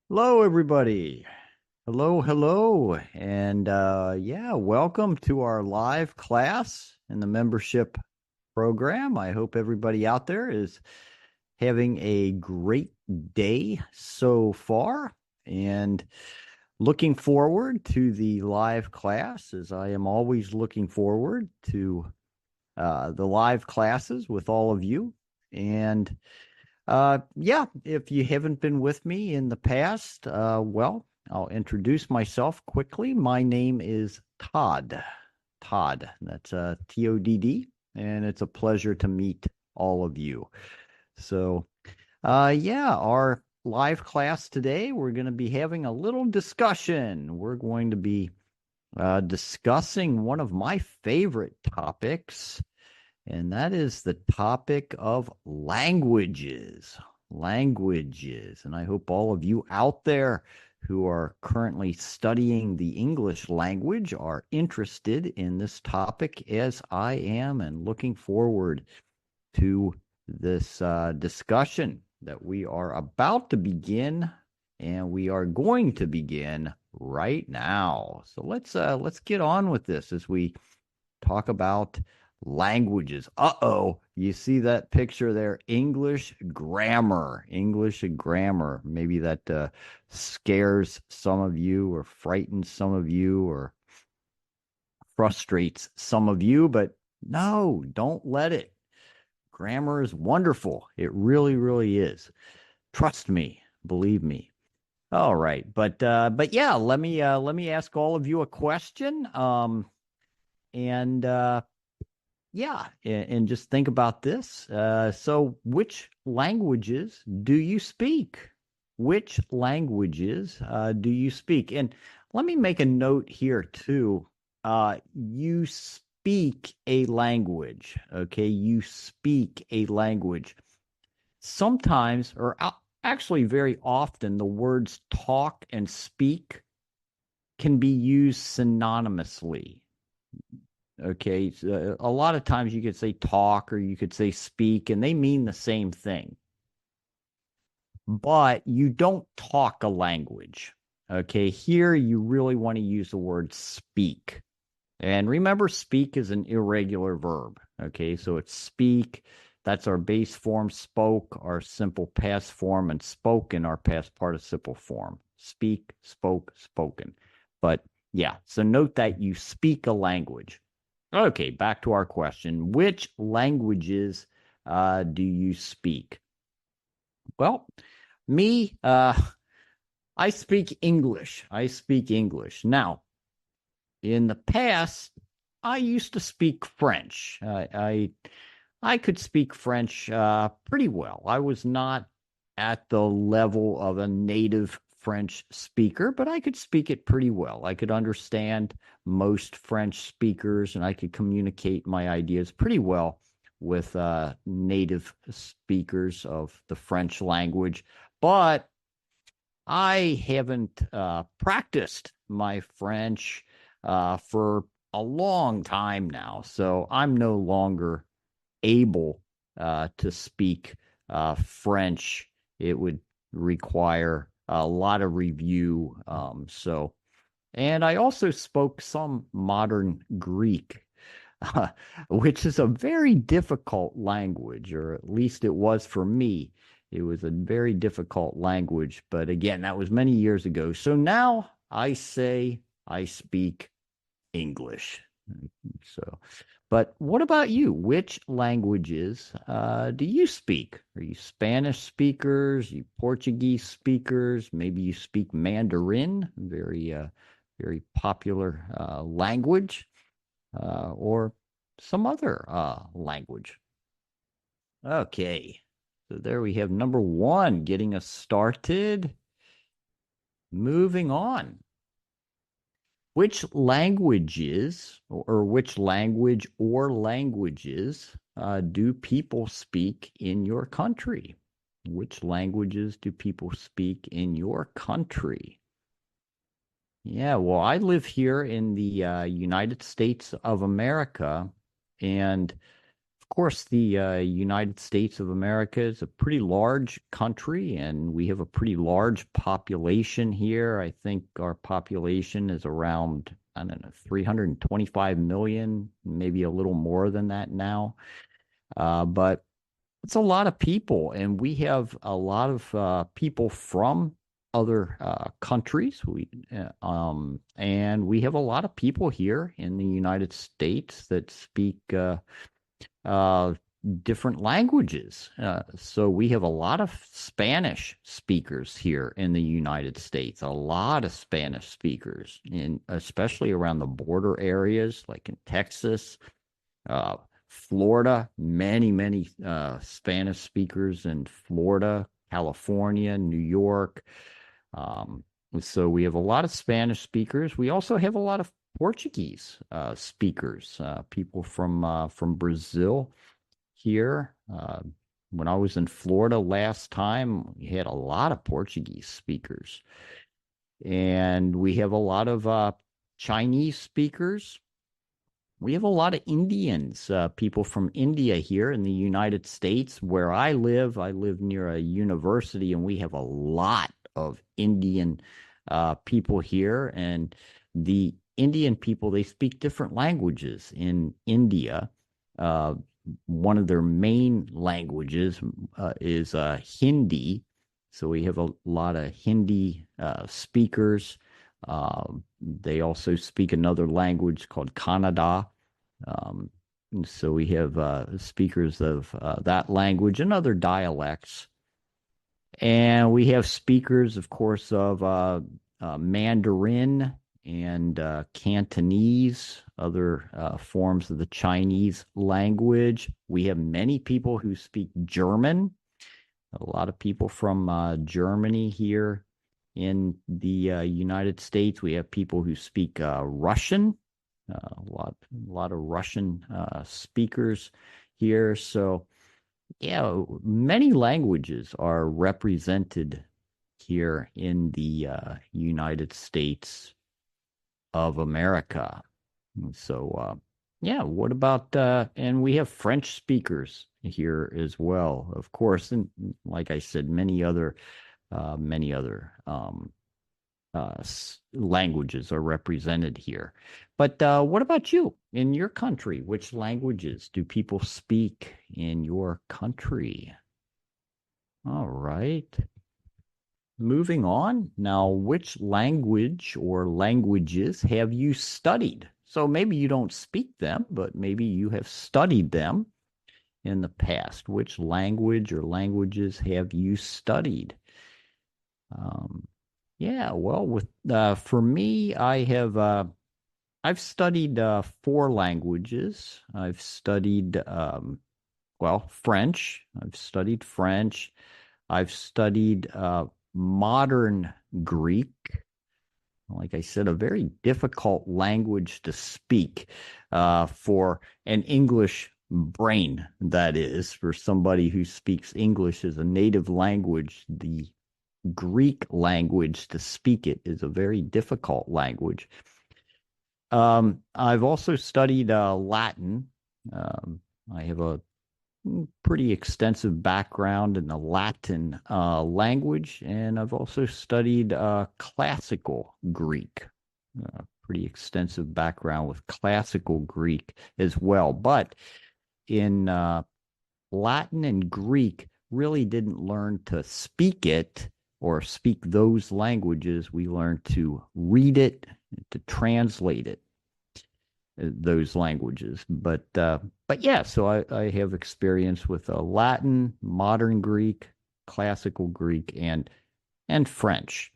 Hello, everybody. Hello, hello. And yeah, welcome to our live class in the membership program. I hope everybody out there is having a great day so far and looking forward to the live class, as I am always looking forward to the live classes with all of you. And yeah, if you haven't been with me in the past, well, I'll introduce myself quickly. My name is Todd. Todd. That's Todd, and it's a pleasure to meet all of you. So, yeah, our live class today, we're going to be having a little discussion. We're going to be discussing one of my favorite topics, and that is the topic of languages. Languages. And I hope all of you out there who are currently studying the English language are interested in this topic as I am, and looking forward to this discussion that we are about to begin, and we are going to begin right now. So let's get on with this as we talk about languages. Uh-oh, you see that picture there? English grammar. English grammar. Maybe that scares some of you or frightens some of you or frustrates some of you, but no, don't let it. Grammar is wonderful. It really, really is. Trust me, believe me. All right, but yeah, let me ask all of you a question. And Yeah, and just think about this. So, which languages do you speak? Which languages do you speak? And let me make a note here too. You speak a language, okay? You speak a language. Sometimes, or actually very often, the words talk and speak can be used synonymously. Okay. So a lot of times you could say talk or you could say speak, and they mean the same thing, but you don't talk a language. Okay. Here you really want to use the word speak. And remember, speak is an irregular verb. Okay. So it's speak. That's our base form, spoke, our simple past form, and spoken, our past participle form. Speak, spoke, spoken. But yeah, so note that you speak a language. Okay, back to our question. Which languages do you speak? Well, me, I speak English. I speak English. Now, in the past, I used to speak French. I could speak French pretty well. I was not at the level of a native French speaker, but I could speak it pretty well. I could understand most French speakers, and I could communicate my ideas pretty well with native speakers of the French language. But I haven't practiced my French for a long time now, so I'm no longer able to speak French. It would require a lot of review. And I also spoke some modern Greek, which is a very difficult language, or at least it was for me. It was a very difficult language, but again, that was many years ago. So now I say I speak English. So, but what about you? Which languages do you speak? Are you Spanish speakers? Are you Portuguese speakers? Maybe you speak Mandarin, very popular language, or some other language. Okay, so there we have number one, getting us started. Moving on. Which languages or which language or languages do people speak in your country? Which languages do people speak in your country? Yeah, well, I live here in the United States of America, and Of course, the United States of America is a pretty large country, and we have a pretty large population here. I think our population is around, I don't know, 325 million, maybe a little more than that now. But it's a lot of people, and we have a lot of people from other countries. And we have a lot of people here in the United States that speak uh, different languages. So we have a lot of Spanish speakers here in the United States, a lot of Spanish speakers, especially around the border areas like in Texas, uh, Florida, many Spanish speakers in Florida, California, New York. Um, so we have a lot of Spanish speakers. We also have a lot of Portuguese speakers, people from Brazil here. When I was in Florida last time, we had a lot of Portuguese speakers, and we have a lot of Chinese speakers. We have a lot of Indians, people from India here in the United States. Where I live near a university, and we have a lot of Indian people here. And the Indian people, they speak different languages in India. Uh, One of their main languages is Hindi. So we have a lot of Hindi speakers. They also speak another language called Kannada. Um, so we have speakers of that language and other dialects. And we have speakers, of course, of Mandarin and Cantonese, other forms of the Chinese language. We have many people who speak German, a lot of people from Germany here in the United States. We have people who speak Russian, a lot of Russian speakers here. So, yeah, many languages are represented here in the United States of America. So, yeah, what about, and we have French speakers here as well, of course. And like I said, many other languages are represented here. But what about you in your country? Which languages do people speak in your country? All right. Moving on. Now, which language or languages have you studied? So maybe you don't speak them, but maybe you have studied them in the past. Which language or languages have you studied? Um, yeah, well, with for me, I've studied four languages. I've studied well, French. I've studied French. I've studied modern Greek. Like I said, a very difficult language to speak for an English brain, that is, for somebody who speaks English as a native language. The Greek language to speak it is a very difficult language. I've also studied Latin. I have a pretty extensive background in the Latin language, and I've also studied classical Greek. Pretty extensive background with classical Greek as well. But in Latin and Greek, really didn't learn to speak it or speak those languages. We learned to read it, to translate it, those languages. But yeah, so I have experience with Latin, modern Greek, classical Greek, and French.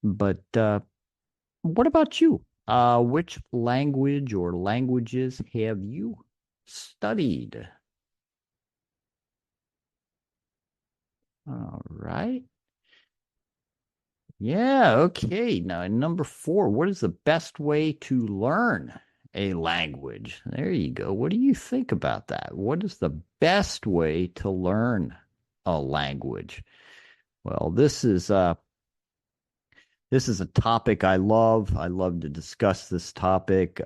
But what about you? Which language or languages have you studied? All right. Yeah, okay. Now, number four, what is the best way to learn a language? There you go. What do you think about that? What is the best way to learn a language? Well, this is a topic I love. I love to discuss this topic.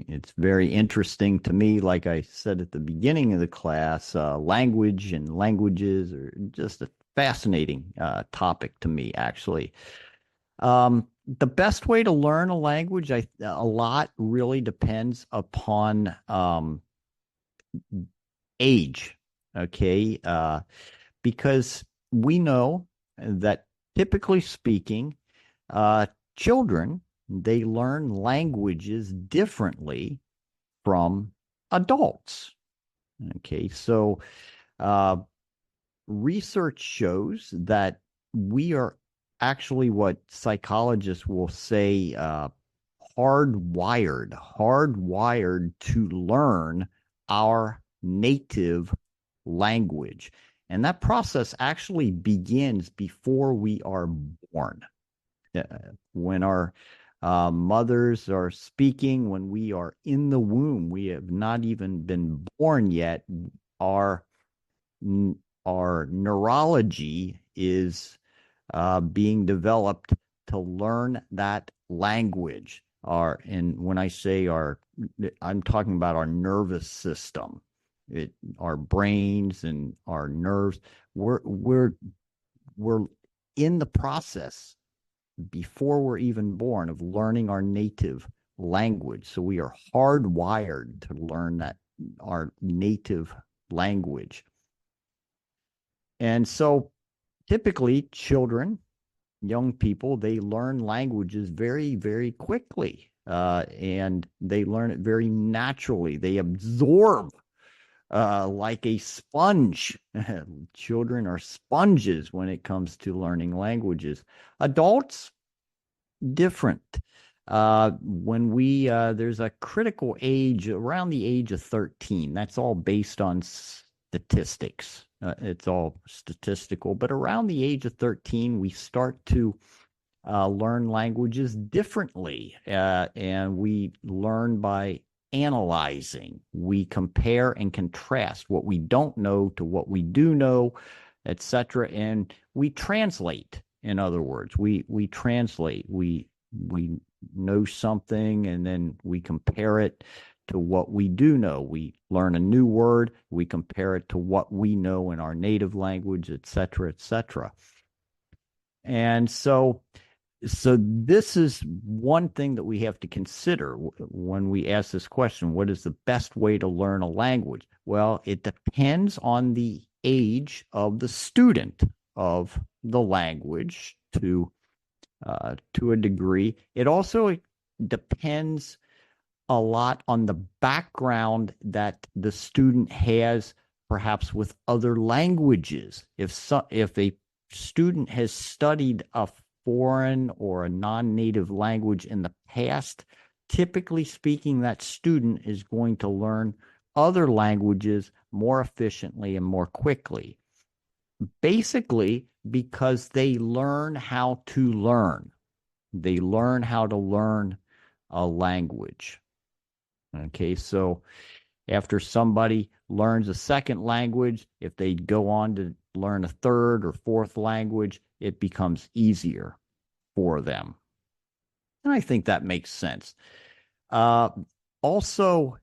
It's very interesting to me. Like I said at the beginning of the class, language and languages are just a fascinating topic to me, actually. The best way to learn a language, a lot really depends upon age. Okay. Because we know that typically speaking, uh, children, they learn languages differently from adults. Okay. So, uh, research shows that we are actually what psychologists will say hardwired to learn our native language. And that process actually begins before we are born. Uh, when our mothers are speaking, when we are in the womb, we have not even been born yet. Our our neurology is being developed to learn that language. And when I say I'm talking about our nervous system, our brains and our nerves. We're in the process before we're even born of learning our native language. So we are hardwired to learn that our native language. And so typically children, young people, they learn languages very, very quickly. And they learn it very naturally. They absorb like a sponge. Children are sponges when it comes to learning languages. Adults, different. There's a critical age around the age of 13. That's all based on statistics. It's all statistical, but around the age of 13, we start to learn languages differently. And we learn by analyzing. We compare and contrast what we don't know to what we do know, etc. And we translate. In other words, we translate. We know something and then we compare it to what we do know. We learn a new word, we compare it to what we know in our native language, etc., etc. And so this is one thing that we have to consider when we ask this question: what is the best way to learn a language? Well, it depends on the age of the student of the language to a degree. It also depends a lot on the background that the student has, perhaps with other languages. If a student has studied a foreign or a non-native language in the past, typically speaking, that student is going to learn other languages more efficiently and more quickly. Basically, because they learn how to learn. They learn how to learn a language. Okay, so after somebody learns a second language, if they go on to learn a third or fourth language, it becomes easier for them. And I think that makes sense. Also,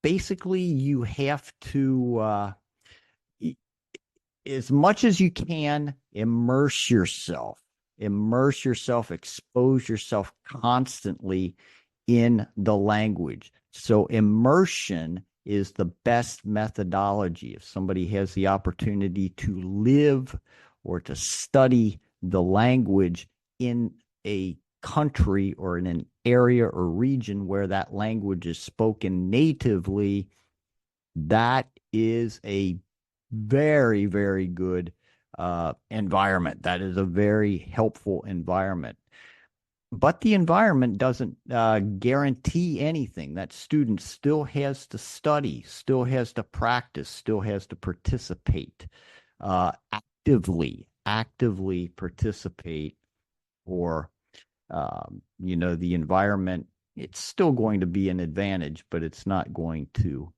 basically, you have to, as much as you can, immerse yourself, expose yourself constantly in the language. So immersion is the best methodology. If somebody has the opportunity to live or to study the language in a country or in an area or region where that language is spoken natively, that is a very, very good environment. That is a very helpful environment. But the environment doesn't guarantee anything. That student still has to study, still has to practice, still has to participate, actively participate, or the environment. It's still going to be an advantage, but it's not going to.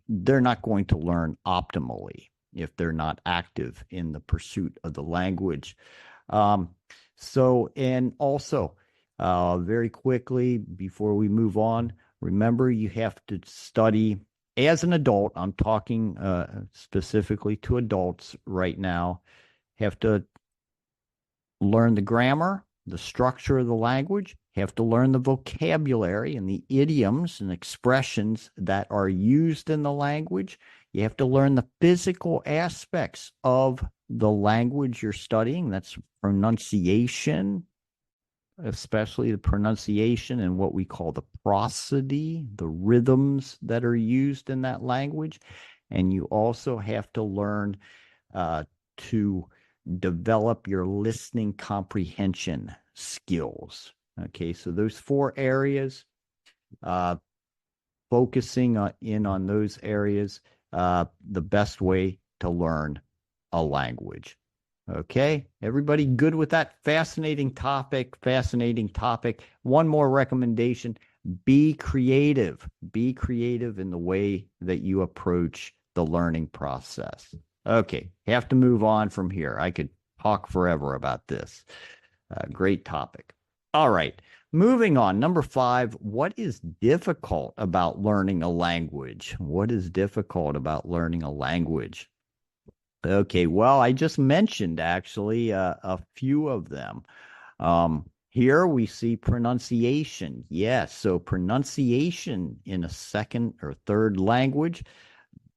They're not going to learn optimally if they're not active in the pursuit of the language. And also, Very quickly, before we move on, remember you have to study as an adult. I'm talking specifically to adults right now. Have to learn the grammar, the structure of the language, have to learn the vocabulary and the idioms and expressions that are used in the language. You have to learn the physical aspects of the language you're studying. That's pronunciation, especially the pronunciation and what we call the prosody, the rhythms that are used in that language. And you also have to learn to develop your listening comprehension skills. Okay, so those 4 areas, focusing in on those areas, the best way to learn a language. Okay, everybody good with that? Fascinating topic, fascinating topic. One more recommendation: be creative. Be creative in the way that you approach the learning process. Okay, have to move on from here. I could talk forever about this. Great topic. All right, moving on. Number 5, what is difficult about learning a language? What is difficult about learning a language? Okay, well, I just mentioned actually a few of them. Here we see pronunciation. Yes, so pronunciation in a second or third language.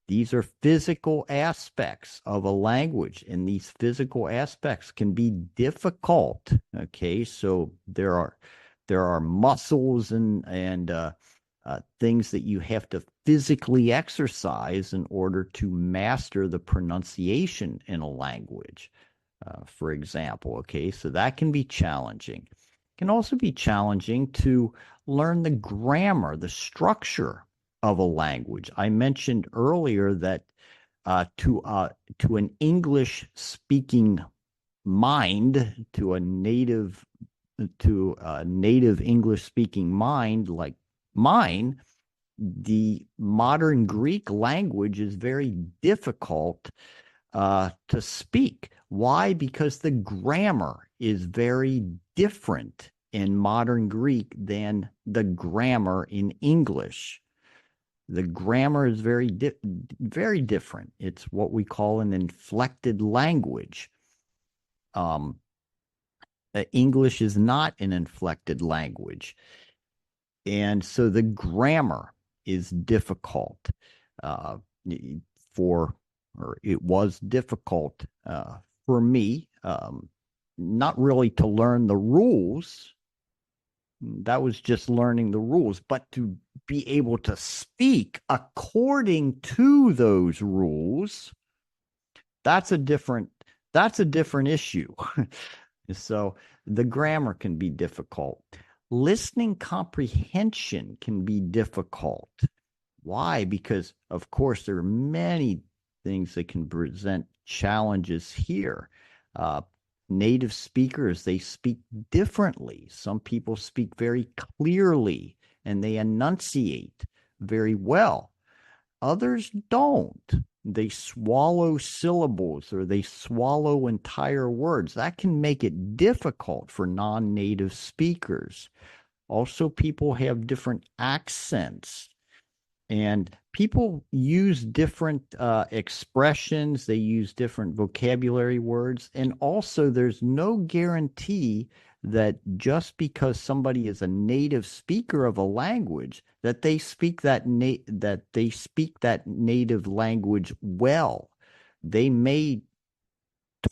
These are physical aspects of a language, and these physical aspects can be difficult. Okay, so there are muscles and things that you have to physically exercise in order to master the pronunciation in a language, for example. Okay, so that can be challenging. It can also be challenging to learn the grammar, the structure of a language. I mentioned earlier that to an English speaking mind, to a native English speaking mind like mine, the modern Greek language is very difficult to speak. Why? Because the grammar is very different in modern Greek than the grammar in English. The grammar is very different. It's what we call an inflected language. English is not an inflected language. And so the grammar is difficult it was difficult for me, not really to learn the rules. That was just learning the rules, but to be able to speak according to those rules, that's a different issue. So the grammar can be difficult. Listening comprehension can be difficult. Why? Because, of course, there are many things that can present challenges here. Native speakers, they speak differently. Some people speak very clearly and they enunciate very well. Others don't. They swallow syllables or they swallow entire words. That can make it difficult for non-native speakers. Also, people have different accents. And people use different expressions, they use different vocabulary words. And also, there's no guarantee that just because somebody is a native speaker of a language, that they speak that native language well. They may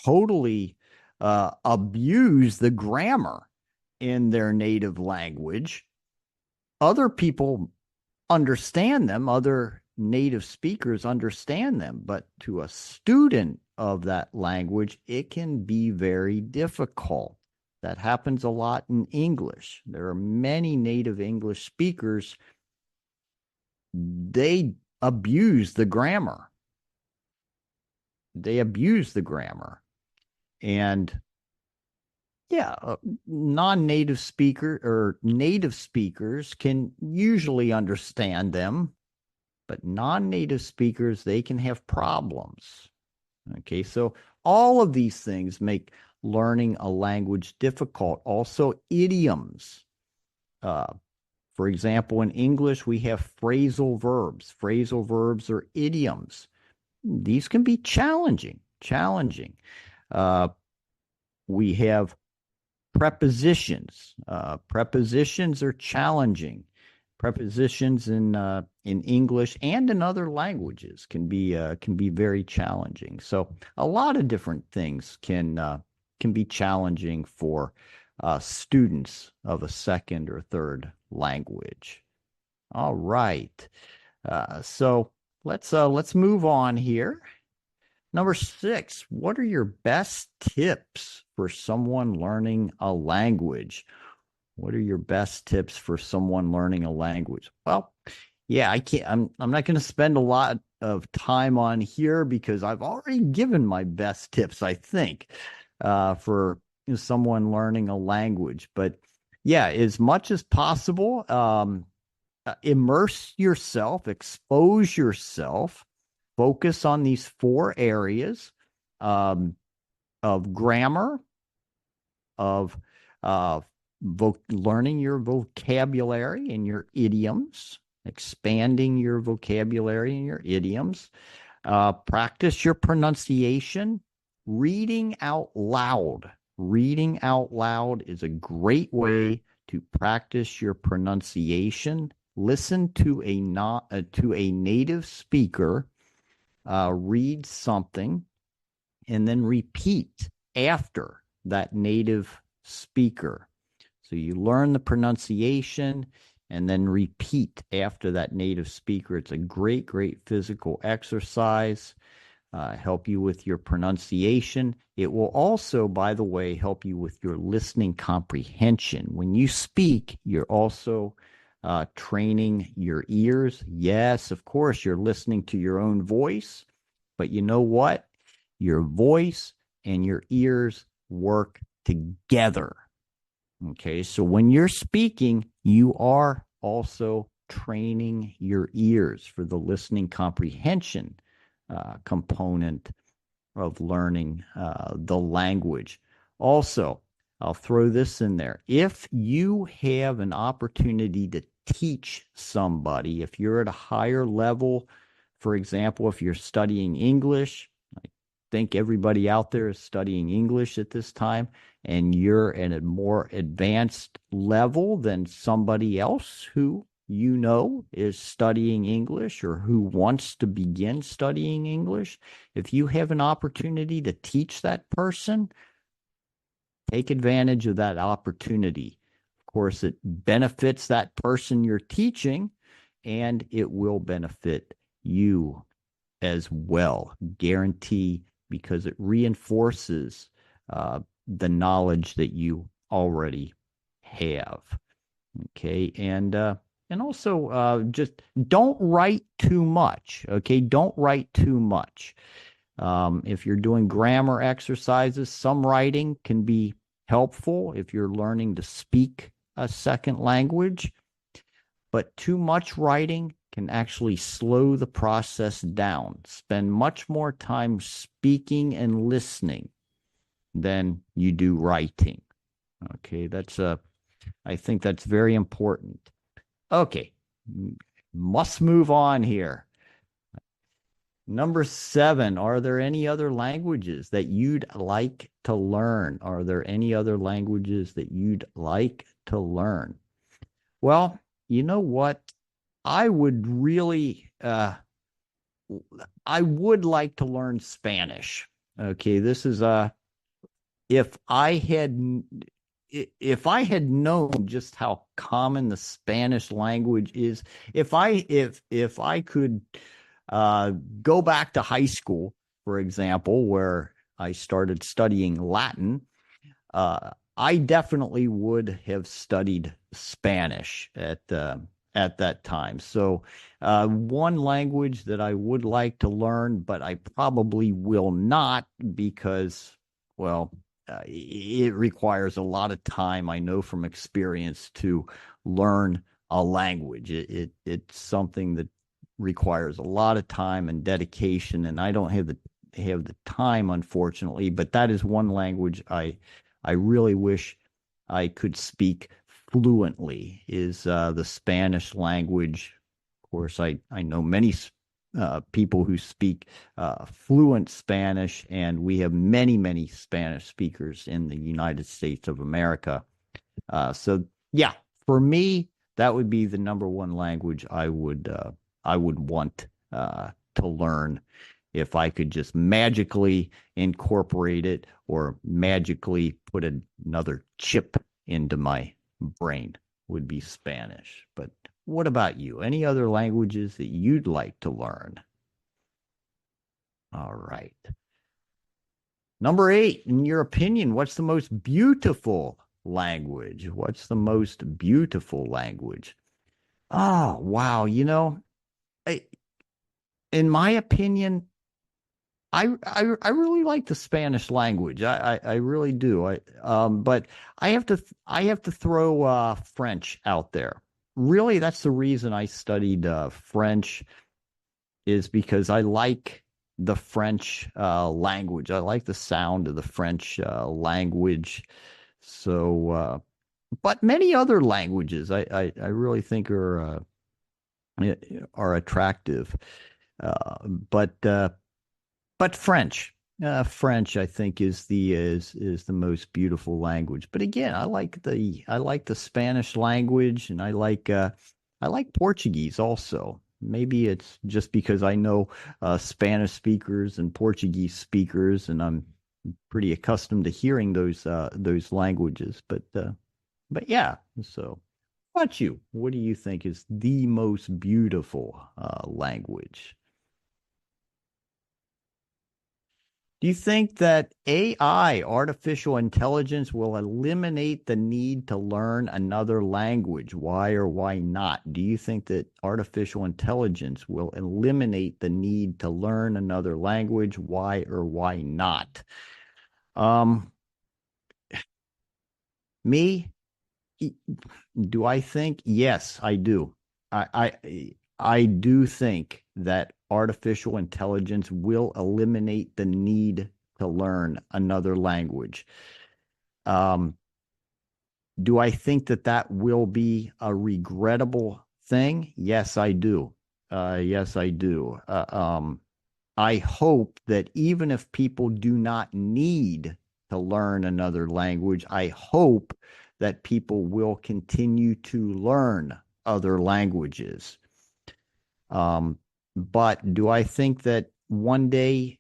totally abuse the grammar in their native language. Other people understand them, other native speakers understand them, but to a student of that language, it can be very difficult. That happens a lot in English. There are many native English speakers, they abuse the grammar. They abuse the grammar. And yeah, non-native speaker or native speakers can usually understand them, but non-native speakers, they can have problems. Okay, so all of these things make learning a language difficult. Also, idioms. Uh, for example, in English, we have phrasal verbs. Phrasal verbs are idioms. These can be challenging. Uh, we have prepositions. Prepositions are challenging. Prepositions in English and in other languages can be very challenging. So a lot of different things can be challenging for students of a second or third language. All right. So let's move on here. Number 6, what are your best tips for someone learning a language? What are your best tips for someone learning a language? Well, yeah, I'm not going to spend a lot of time on here because I've already given my best tips, I think, for someone learning a language. But yeah, as much as possible, immerse yourself, expose yourself, focus on these 4 areas um, of grammar, of learning your vocabulary and your idioms, expanding your vocabulary and your idioms, practice your pronunciation, reading out loud. Reading out loud is a great way to practice your pronunciation. Listen to a native speaker read something and then repeat after that native speaker. So you learn the pronunciation and then repeat after that native speaker. It's a great physical exercise. Help you with your pronunciation. It will also, by the way, help you with your listening comprehension. When you speak, you're also training your ears. Yes, of course, you're listening to your own voice, but you know what? Your voice and your ears work together. Okay, so when you're speaking, you are also training your ears for the listening comprehension component of learning the language. Also, I'll throw this in there. If you have an opportunity to teach somebody, if you're at a higher level, for example, if you're studying English, I think everybody out there is studying English at this time, and you're at a more advanced level than somebody else who you know is studying English or who wants to begin studying English, if you have an opportunity to teach that person, take advantage of that opportunity. Of course, it benefits that person you're teaching, and it will benefit you as well. Guarantee, because it reinforces the knowledge that you already have. Okay, and also just don't write too much. Okay, don't write too much. If you're doing grammar exercises, some writing can be helpful if you're learning to speak a second language, but too much writing can actually slow the process down. Spend much more time speaking and listening than you do writing. Okay, I think that's very important. Okay, must move on here. Number 7, are there any other languages that you'd like to learn? Are there any other languages that you'd like to learn? Well, you know what? I would really, I would like to learn Spanish. Okay, this is if I had if I had known just how common the Spanish language is, if I could go back to high school, for example, where I started studying Latin, I definitely would have studied Spanish at that time. So one language that I would like to learn, but I probably will not because, well, it requires a lot of time, I know from experience, to learn a language. It's something that requires a lot of time and dedication, and I don't have have the time, unfortunately, but that is one language I really wish I could speak fluently, is the Spanish language. Of course, I know many people who speak fluent Spanish, and we have many, many Spanish speakers in the United States of America. So yeah, for me, that would be the number one language I would want to learn if I could just magically incorporate it or magically put another chip into my brain, would be Spanish. But what about you? Any other languages that you'd like to learn? All right. Number 8, in your opinion, what's the most beautiful language? What's the most beautiful language? Oh, wow. I, in my opinion, I really like the Spanish language. I really do. But I have to throw French out there. Really, that's the reason I studied French, is because I like the French language. I like the sound of the French language. So, but many other languages I really think are attractive. But French, I think, is the most beautiful language. But again, I like the Spanish language, and I like Portuguese also. Maybe it's just because I know Spanish speakers and Portuguese speakers, and I'm pretty accustomed to hearing those languages. But yeah. So, how about you? What do you think is the most beautiful language? Do you think that AI, artificial intelligence, will eliminate the need to learn another language? Why or why not? Do you think that artificial intelligence will eliminate the need to learn another language? Why or why not? Um, Me, do I think? Yes, I do. I do think that artificial intelligence will eliminate the need to learn another language. Um, do I think that that will be a regrettable thing? Yes, I do. Yes, I do. I hope that even if people do not need to learn another language, I hope that people will continue to learn other languages. But do I think that one day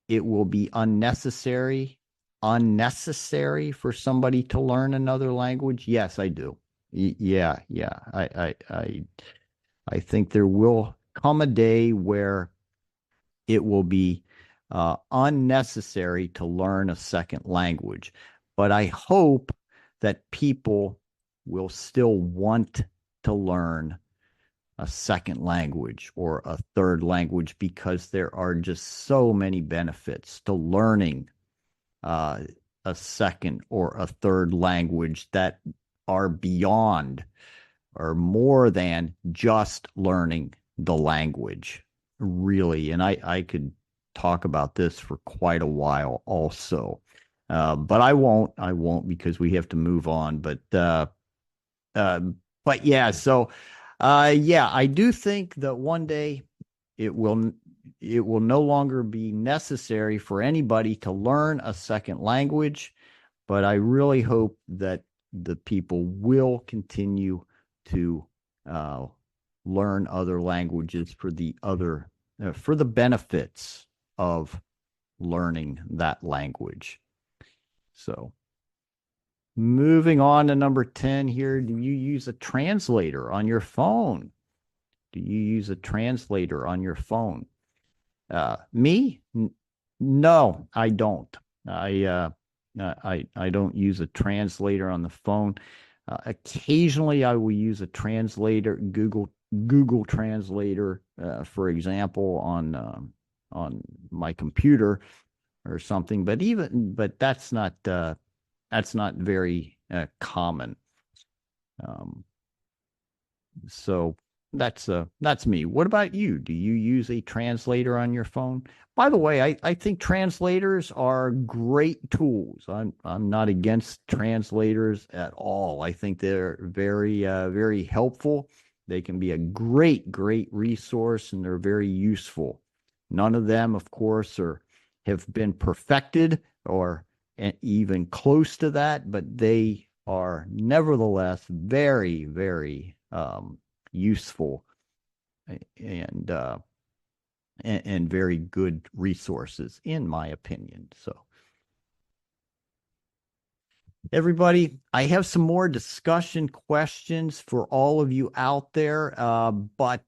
it will be unnecessary for somebody to learn another language? Yes, I do. Yeah, yeah. I think there will come a day where it will be unnecessary to learn a second language. But I hope that people will still want to learn a second language or a third language, because there are just so many benefits to learning uh, a second or a third language that are beyond or more than just learning the language, really. And I could talk about this for quite a while also. But I won't because we have to move on. Uh, but yeah, so yeah, I do think that one day it will it will no longer be necessary for anybody to learn a second language, but I really hope that the people will continue to uh, learn other languages for the benefits of learning that language. So, moving on to number 10 here, do you use a translator on your phone? Do you use a translator on your phone? Me? No, I don't. I I don't use a translator on the phone. Occasionally, I will use a translator, Google Translator, for example, on my computer or something. But that's not very common. Um, so That's me. What about you? Do you use a translator on your phone? By the way, I think translators are great tools. I'm not against translators at all. I think they're very helpful. They can be a great resource, and they're very useful. None of them, of course, have been perfected or even close to that, but they are nevertheless very useful and uh, and very good resources, in my opinion. So, everybody, I have some more discussion questions for all of you out there, but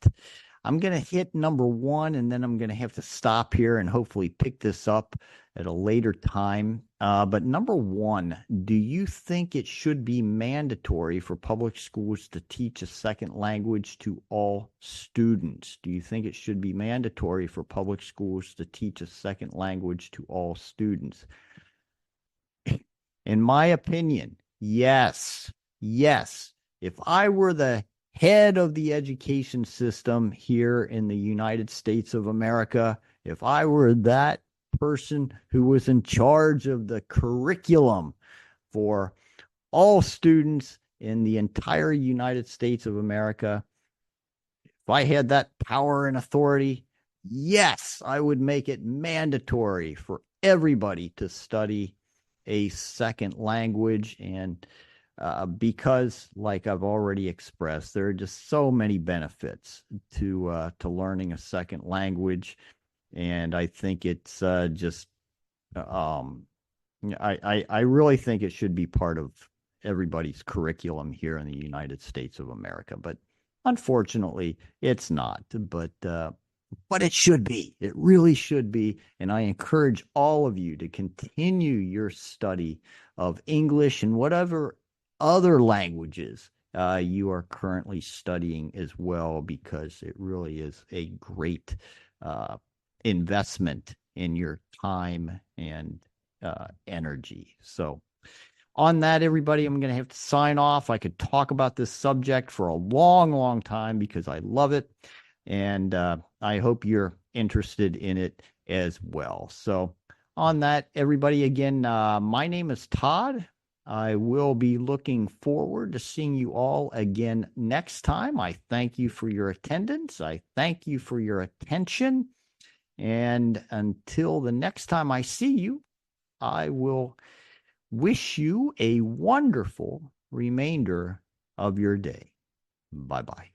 I'm going to hit number one, and then I'm going to have to stop here and hopefully pick this up at a later time. But number one, do you think it should be mandatory for public schools to teach a second language to all students? Do you think it should be mandatory for public schools to teach a second language to all students? In my opinion, yes. Yes. If I were the head of the education system here in the United States of America, if I were that person who was in charge of the curriculum for all students in the entire United States of America, if I had that power and authority, yes, I would make it mandatory for everybody to study a second language. And because, like I've already expressed, there are just so many benefits to learning a second language, and I think it's just I really think it should be part of everybody's curriculum here in the United States of America. But unfortunately, it's not. But it should be. It really should be. And I encourage all of you to continue your study of English and whatever other languages you are currently studying as well, because it really is a great investment in your time and energy. So, on that, everybody, I'm going to have to sign off. I could talk about this subject for a long time because I love it. And I hope you're interested in it as well. So, on that, everybody, again, my name is Todd. I will be looking forward to seeing you all again next time. I thank you for your attendance. I thank you for your attention. And until the next time I see you, I will wish you a wonderful remainder of your day. Bye-bye.